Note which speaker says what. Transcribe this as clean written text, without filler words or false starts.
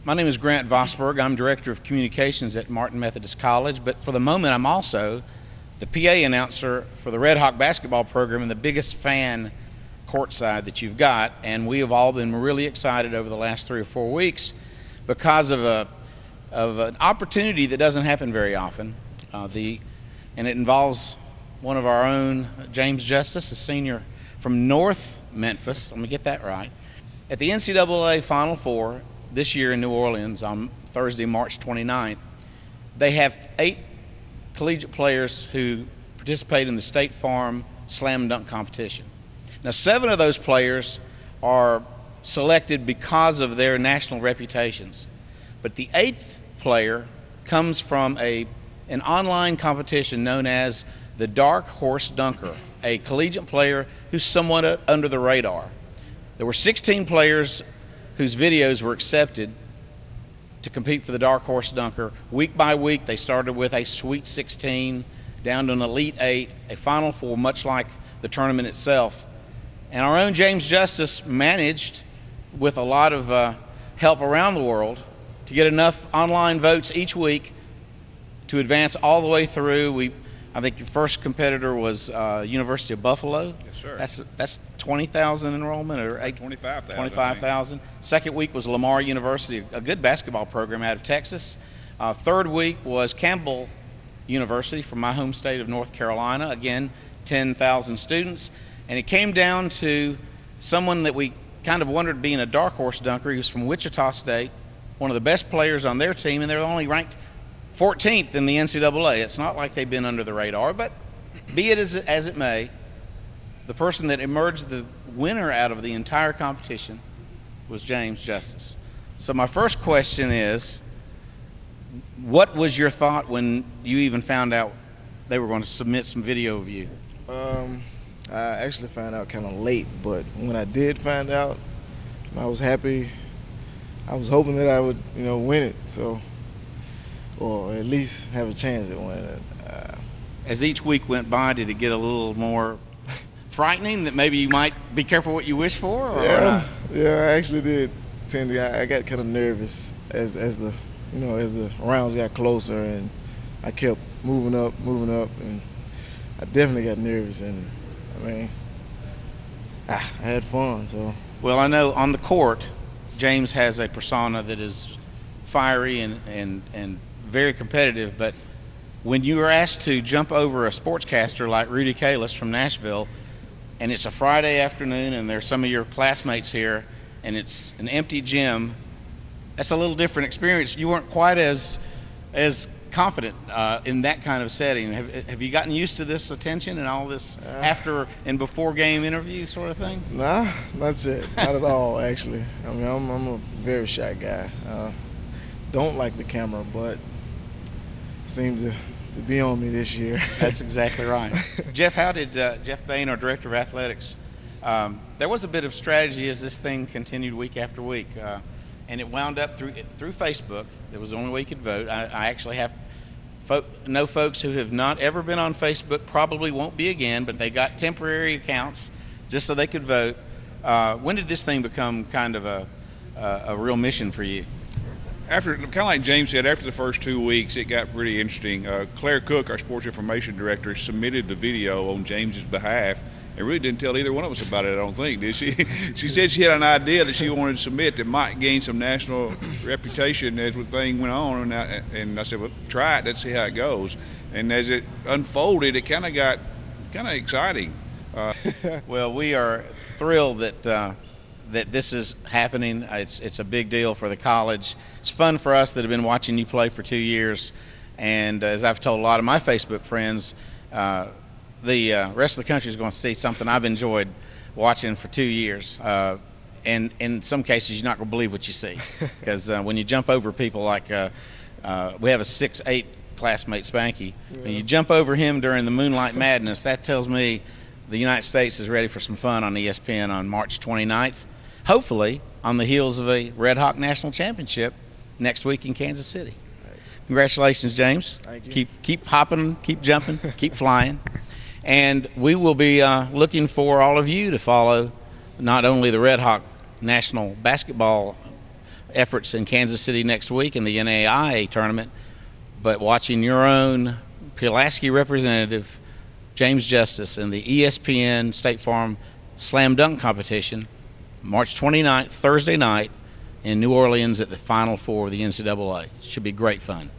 Speaker 1: My name is Grant Vosberg. I'm Director of Communications at Martin Methodist College, but for the moment I'm also the PA announcer for the Red Hawk basketball program and the biggest fan courtside that you've got. And we have all been really excited over the last 3 or 4 weeks because of an opportunity that doesn't happen very often. And it involves one of our own, James Justice, a senior from North Memphis. Let me get that right. At the NCAA Final Four this year in New Orleans on Thursday, March 29th, they have 8 collegiate players who participate in the State Farm Slam Dunk competition. Now, 7 of those players are selected because of their national reputations, but the 8th player comes from an online competition known as the Dark Horse Dunker, a collegiate player who's somewhat under the radar. There were 16 players whose videos were accepted to compete for the Dark Horse Dunker. Week by week, they started with a Sweet 16, down to an Elite 8, a Final Four, much like the tournament itself. And our own James Justice managed, with a lot of help around the world, to get enough online votes each week to advance all the way through. I think your first competitor was University of Buffalo.
Speaker 2: Yes, sir.
Speaker 1: That's 20,000 enrollment, or
Speaker 2: 25,000.
Speaker 1: 25,000. Second week was Lamar University, a good basketball program out of Texas. Third week was Campbell University from my home state of North Carolina. Again, 10,000 students. And it came down to someone that we kind of wondered being a dark horse dunker. He was from Wichita State, one of the best players on their team, and they're only ranked 14th in the NCAA. It's not like they've been under the radar, but be it as it may, the person that emerged the winner out of the entire competition was James Justice. So my first question is, what was your thought when you even found out they were going to submit some video of you?
Speaker 3: I actually found out kind of late, but when I did find out, I was happy. I was hoping that I would, win it. So, or at least have a chance at winning it.
Speaker 1: As each week went by, did it get a little more frightening that maybe you might be careful what you wish for? Or?
Speaker 3: Yeah, I actually did tend to. I got kind of nervous as the rounds got closer, and I kept moving up, and I definitely got nervous. And I had fun. So.
Speaker 1: Well, I know on the court, James has a persona that is fiery and very competitive, but when you are asked to jump over a sportscaster like Rudy Kalis from Nashville, and it's a Friday afternoon and there's some of your classmates here and it's an empty gym, that's a little different experience. You weren't quite as confident in that kind of setting. Have you gotten used to this attention and all this after and before game interview sort of thing?
Speaker 3: Nah, not yet. Not at all, actually. I'm a very shy guy. Don't like the camera, but seems to be on me this year.
Speaker 1: That's exactly right. Jeff, how did Jeff Bain, our Director of Athletics, there was a bit of strategy as this thing continued week after week, and it wound up through Facebook. It was the only way you could vote. I actually know folks who have not ever been on Facebook, probably won't be again, but they got temporary accounts just so they could vote. When did this thing become kind of a real mission for you?
Speaker 2: Kind of like James said, after the first 2 weeks, it got pretty interesting. Claire Cook, our sports information director, submitted the video on James's behalf and really didn't tell either one of us about it, I don't think, did she? She said she had an idea that she wanted to submit that might gain some national reputation as the thing went on, and I said, well, try it, let's see how it goes. And as it unfolded, it kind of got exciting.
Speaker 1: Well, we are thrilled that this is happening. It's a big deal for the college. It's fun for us that have been watching you play for 2 years. And as I've told a lot of my Facebook friends, the rest of the country is going to see something I've enjoyed watching for 2 years. And in some cases, you're not going to believe what you see. Because when you jump over people like, we have a 6'8" classmate, Spanky. Yeah. When you jump over him during the Moonlight Madness, that tells me the United States is ready for some fun on ESPN on March 29th. Hopefully on the heels of a Red Hawk National Championship next week in Kansas City. Congratulations, James.
Speaker 3: Thank you.
Speaker 1: Keep hopping, keep jumping, keep flying. And we will be looking for all of you to follow not only the Red Hawk National Basketball efforts in Kansas City next week in the NAIA tournament, but watching your own Pulaski representative, James Justice, in the ESPN State Farm Slam Dunk Competition, March 29th, Thursday night, in New Orleans at the Final Four of the NCAA. Should be great fun.